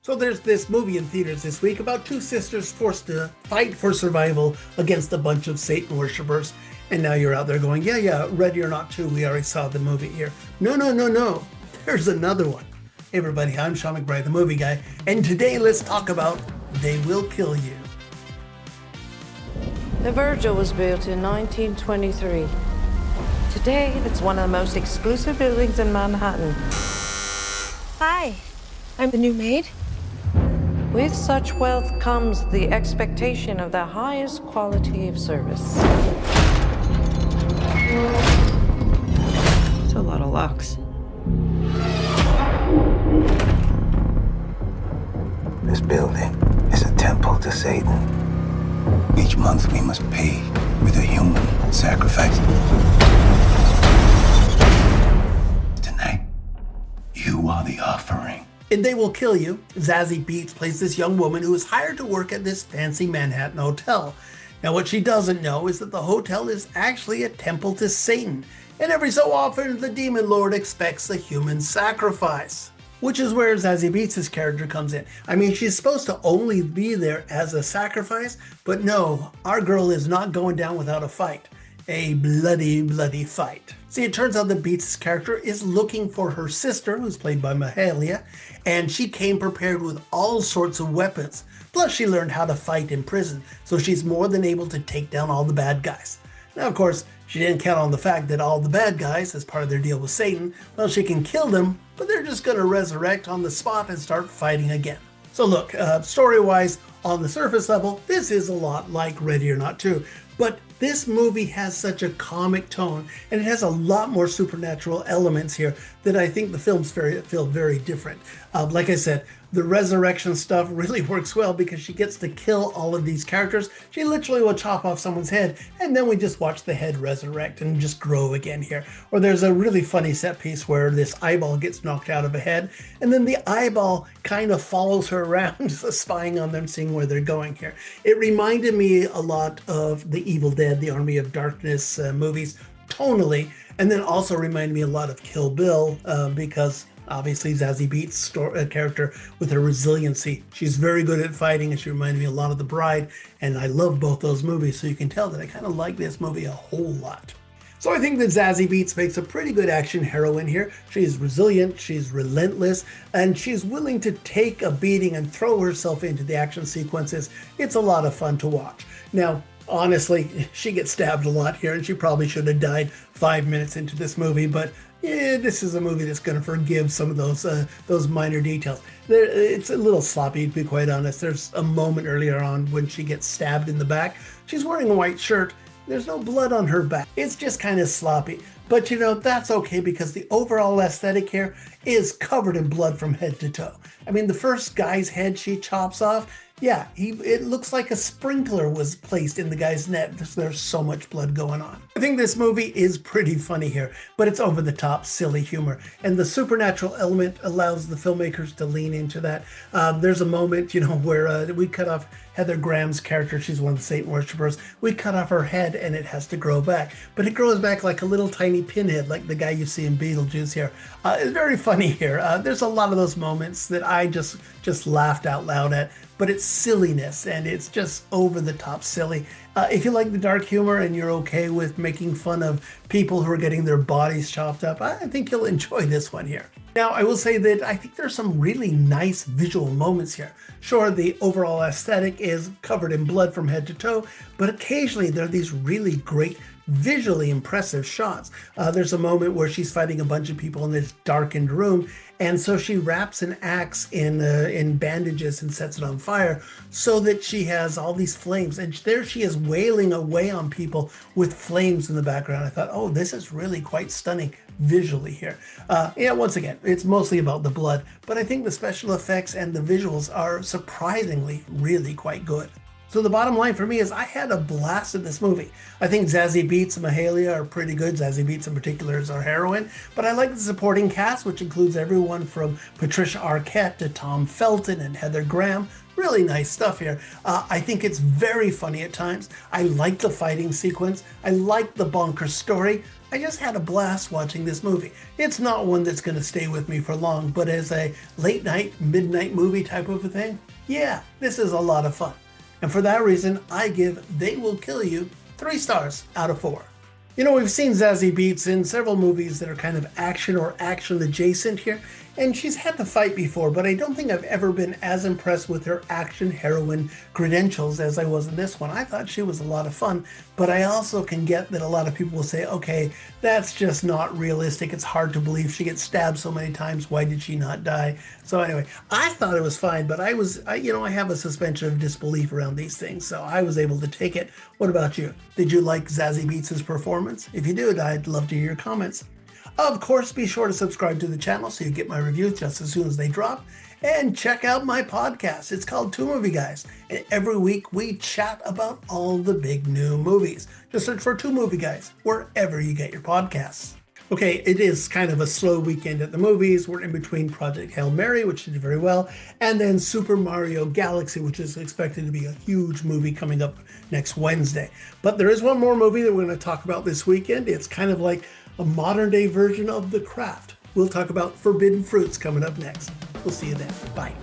So there's this movie in theaters this week about two sisters forced to fight for survival against a bunch of Satan worshippers. And now you're out there going, yeah, Ready or Not 2, we already saw the movie here. No. There's another one. Hey everybody, I'm Sean McBride, the movie guy. And today let's talk about They Will Kill You. The Virgil was built in 1923. Today, it's one of the most exclusive buildings in Manhattan. Hi, I'm the new maid. With such wealth comes the expectation of the highest quality of service. It's a lot of locks. This building is a temple to Satan. Each month we must pay with a human sacrifice. Tonight, you are the offering. In They Will Kill You, Zazie Beetz plays this young woman who is hired to work at this fancy Manhattan hotel. Now what she doesn't know is that the hotel is actually a temple to Satan, and every so often the demon lord expects a human sacrifice. Which is where Zazie Beetz' character comes in. I mean, she's supposed to only be there as a sacrifice, but no, our girl is not going down without a fight. A bloody fight. See, it turns out that Beetz' character is looking for her sister, who's played by Mahalia, and she came prepared with all sorts of weapons. Plus, she learned how to fight in prison, so she's more than able to take down all the bad guys. Now, of course, she didn't count on the fact that all the bad guys, as part of their deal with Satan, well, she can kill them, but they're just going to resurrect on the spot and start fighting again. So look, story-wise, on the surface level, this is a lot like Ready or Not 2, but this movie has such a comic tone, and it has a lot more supernatural elements here that I think the films feel very different. Like I said, the resurrection stuff really works well because she gets to kill all of these characters. She literally will chop off someone's head, and then we just watch the head resurrect and just grow again here. Or there's a really funny set piece where this eyeball gets knocked out of a head, and then the eyeball kind of follows her around, spying on them, seeing where they're going here. It reminded me a lot of the Evil Dead, the Army of Darkness movies, tonally, and then also reminded me a lot of Kill Bill because obviously Zazie Beetz' character with her resiliency. She's very good at fighting, and she reminded me a lot of The Bride, and I love both those movies, so you can tell that I kind of like this movie a whole lot. So I think that Zazie Beetz makes a pretty good action heroine here. She's resilient, she's relentless, and she's willing to take a beating and throw herself into the action sequences. It's a lot of fun to watch. Now, honestly, she gets stabbed a lot here, and she probably should have died 5 minutes into this movie, but yeah, this is a movie that's going to forgive some of those minor details. It's a little sloppy, to be quite honest. There's a moment earlier on when she gets stabbed in the back. She's wearing a white shirt. There's no blood on her back. It's just kind of sloppy. But you know, that's okay because the overall aesthetic here is covered in blood from head to toe. I mean, the first guy's head she chops off, yeah, it looks like a sprinkler was placed in the guy's neck. There's so much blood going on. I think this movie is pretty funny here, but it's over the top, silly humor. And the supernatural element allows the filmmakers to lean into that. There's a moment, where we cut off Heather Graham's character. She's one of the Satan worshippers. We cut off her head and it has to grow back. But it grows back like a little tiny pinhead, like the guy you see in Beetlejuice here. It's very funny here. There's a lot of those moments that I just laughed out loud at. But it's silliness, and it's just over the top silly. If you like the dark humor and you're okay with making fun of people who are getting their bodies chopped up, I think you'll enjoy this one here. Now, I will say that I think there's some really nice visual moments here. Sure, the overall aesthetic is covered in blood from head to toe, but occasionally there are these really great visually impressive shots. There's a moment where she's fighting a bunch of people in this darkened room, and so she wraps an axe in bandages and sets it on fire so that she has all these flames, and there she is wailing away on people with flames in the background. I thought, oh, this is really quite stunning visually here. Once again, it's mostly about the blood, but I think the special effects and the visuals are surprisingly really quite good. So the bottom line for me is I had a blast in this movie. I think Zazie Beetz and Mahalia are pretty good. Zazie Beetz in particular is our heroine. But I like the supporting cast, which includes everyone from Patricia Arquette to Tom Felton and Heather Graham. Really nice stuff here. I think it's very funny at times. I like the fighting sequence. I like the bonkers story. I just had a blast watching this movie. It's not one that's going to stay with me for long, but as a late night, midnight movie type of a thing, yeah, this is a lot of fun. And for that reason, I give They Will Kill You 3 stars out of 4. You know, we've seen Zazie Beetz in several movies that are kind of action or action adjacent here, and she's had to fight before, but I don't think I've ever been as impressed with her action heroine credentials as I was in this one. I thought she was a lot of fun, but I also can get that a lot of people will say, okay, that's just not realistic. It's hard to believe she gets stabbed so many times. Why did she not die? So anyway, I thought it was fine, but I have a suspension of disbelief around these things, so I was able to take it. What about you? Did you like Zazie Beetz' performance? If you did, I'd love to hear your comments. Of course, be sure to subscribe to the channel so you get my reviews just as soon as they drop. And check out my podcast. It's called Two Movie Guys. And every week we chat about all the big new movies. Just search for Two Movie Guys wherever you get your podcasts. Okay, it is kind of a slow weekend at the movies. We're in between Project Hail Mary, which did very well, and then Super Mario Galaxy, which is expected to be a huge movie coming up next Wednesday. But there is one more movie that we're going to talk about this weekend. It's kind of like a modern day version of The Craft. We'll talk about Forbidden Fruits coming up next. We'll see you then. Bye.